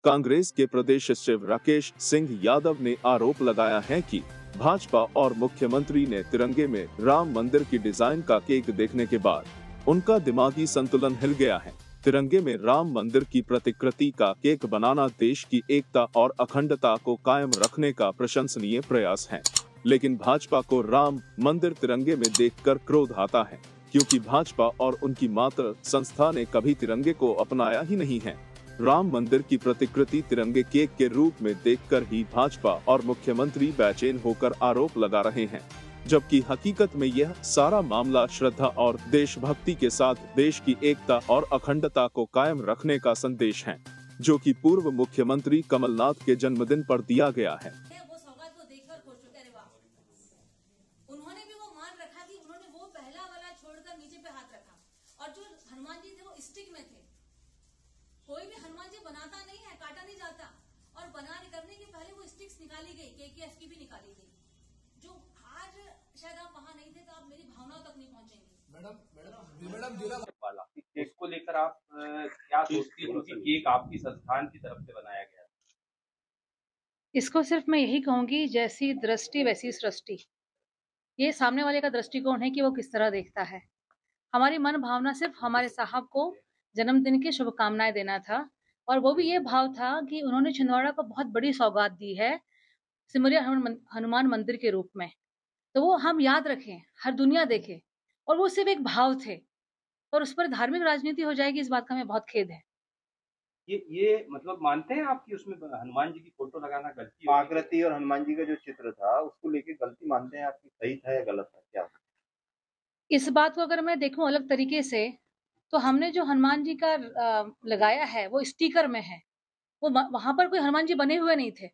कांग्रेस के प्रदेश सचिव राकेश सिंह यादव ने आरोप लगाया है कि भाजपा और मुख्यमंत्री ने तिरंगे में राम मंदिर की डिजाइन का केक देखने के बाद उनका दिमागी संतुलन हिल गया है। तिरंगे में राम मंदिर की प्रतिकृति का केक बनाना देश की एकता और अखंडता को कायम रखने का प्रशंसनीय प्रयास है, लेकिन भाजपा को राम मंदिर तिरंगे में देखकर क्रोध आता है, क्योंकि भाजपा और उनकी मातृ संस्था ने कभी तिरंगे को अपनाया ही नहीं है। राम मंदिर की प्रतिकृति तिरंगे केक के रूप में देखकर ही भाजपा और मुख्यमंत्री बेचैन होकर आरोप लगा रहे हैं, जबकि हकीकत में यह सारा मामला श्रद्धा और देशभक्ति के साथ देश की एकता और अखंडता को कायम रखने का संदेश है, जो कि पूर्व मुख्यमंत्री कमलनाथ के जन्मदिन पर दिया गया है। वो सौगात को देखकर खुश हो गए। उन्होंने भी वो मान रखा कि उन्होंने वो पहला वाला छोड़कर नीचे पे हाथ रखा, और जो हनुमान जी थे वो स्टिक में थे। कोई भी हनुमान जी बनाता नहीं है, काटा नहीं जाता, और करने के पहले वो स्टिक्स निकाली गई, केकेएस की भी निकाली गई। जो आज शायद आप वहाँ नहीं थे तो आप मेरी भावनाओं तक नहीं पहुंचेंगे। मैडम इसको लेकर आप क्या सोचती हो कि केक आपकी संस्थान की तरफ से बनाया गया? इसको सिर्फ मैं यही कहूंगी, जैसी दृष्टि वैसी सृष्टि। ये सामने वाले का दृष्टिकोण है कि वो किस तरह देखता है। हमारी मन भावना सिर्फ हमारे साहब को जन्मदिन की शुभकामनाएं देना था, और वो भी ये भाव था कि उन्होंने छिंदवाड़ा को बहुत बड़ी सौगात दी है सिमरिया हनुमान मंदिर के रूप में। तो वो हम याद रखें, हर दुनिया देखे, और वो सिर्फ एक भाव थे, और उस पर धार्मिक राजनीति हो जाएगी, इस बात का हमें बहुत खेद है। ये मतलब मानते हैं आप कि उसमें हनुमान जी की फोटो लगाना गलती है? आकृति और हनुमान जी का जो चित्र था उसको लेके गलती मानते हैं आपकी, सही था या गलत था क्या? इस बात को अगर मैं देखूं अलग तरीके से, तो हमने जो हनुमान जी का लगाया है वो स्टिकर में है। वो वहां पर कोई हनुमान जी बने हुए नहीं थे,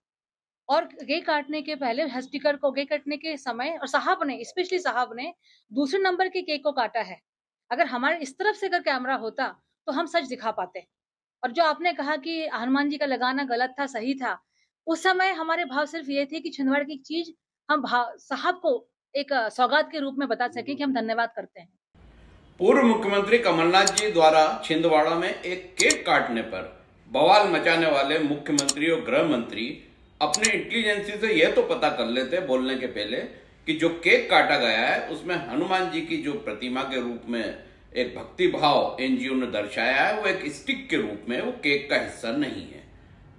और केक काटने के पहले स्टिकर को केक काटने के समय, और साहब ने स्पेशली साहब ने दूसरे नंबर के केक को काटा है। अगर हमारे इस तरफ से अगर कैमरा होता तो हम सच दिखा पाते। और जो आपने कहा कि हनुमान जी का लगाना गलत था, सही था, उस समय हमारे भाव सिर्फ ये थे कि छिंदवाड़ा की चीज हम साहब को एक सौगात के रूप में बता सके कि हम धन्यवाद करते हैं। पूर्व मुख्यमंत्री कमलनाथ जी द्वारा छिंदवाड़ा में एक केक काटने पर बवाल मचाने वाले मुख्यमंत्री और गृह मंत्री अपने इंटेलिजेंसी से यह तो पता कर लेते बोलने के पहले कि जो केक काटा गया है उसमें हनुमान जी की जो प्रतिमा के रूप में एक भक्ति भाव एनजीओ ने दर्शाया है, वो एक स्टिक के रूप में, वो केक का हिस्सा नहीं है।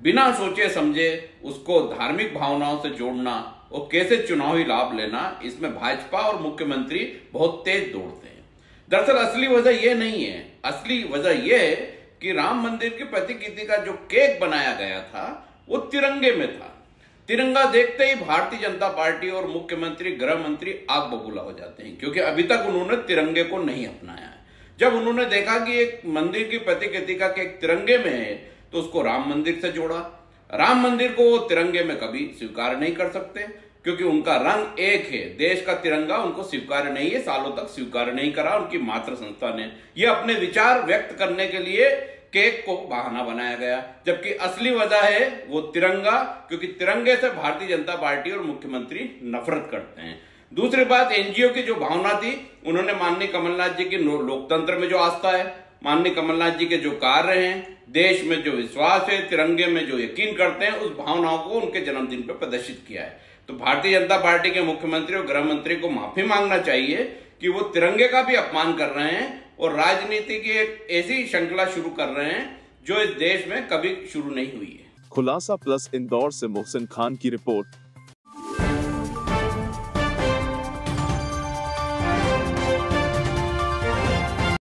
बिना सोचे समझे उसको धार्मिक भावनाओं से जोड़ना और कैसे चुनावी लाभ लेना, इसमें भाजपा और मुख्यमंत्री बहुत तेज दौड़ते हैं। दरअसल असली वजह यह नहीं है, असली वजह यह है कि राम मंदिर की प्रतिकृति का जो केक बनाया गया था वो तिरंगे में था। तिरंगा देखते ही भारतीय जनता पार्टी और मुख्यमंत्री गृह मंत्री आग बबूला हो जाते हैं, क्योंकि अभी तक उन्होंने तिरंगे को नहीं अपनाया है। जब उन्होंने देखा कि एक मंदिर की प्रतिकृति का केक तिरंगे में है तो उसको राम मंदिर से जोड़ा। राम मंदिर को वो तिरंगे में कभी स्वीकार नहीं कर सकते, क्योंकि उनका रंग एक है, देश का तिरंगा उनको स्वीकार नहीं है, सालों तक स्वीकार नहीं करा उनकी मातृ संस्था ने। ये अपने विचार व्यक्त करने के लिए केक को बहाना बनाया गया, जबकि असली वजह है वो तिरंगा, क्योंकि तिरंगे से भारतीय जनता पार्टी और मुख्यमंत्री नफरत करते हैं। दूसरी बात, एनजीओ की जो भावना थी, उन्होंने माननीय कमलनाथ जी की लोकतंत्र में जो आस्था है, माननीय कमलनाथ जी के जो कार्य हैं, देश में जो विश्वास है, तिरंगे में जो यकीन करते हैं, उस भावनाओं को उनके जन्मदिन पर प्रदर्शित किया है। तो भारतीय जनता पार्टी के मुख्यमंत्री और गृह मंत्री को माफी मांगना चाहिए कि वो तिरंगे का भी अपमान कर रहे हैं और राजनीति की एक ऐसी श्रृंखला शुरू कर रहे हैं जो इस देश में कभी शुरू नहीं हुई है। खुलासा प्लस इंदौर से मोहसिन खान की रिपोर्ट।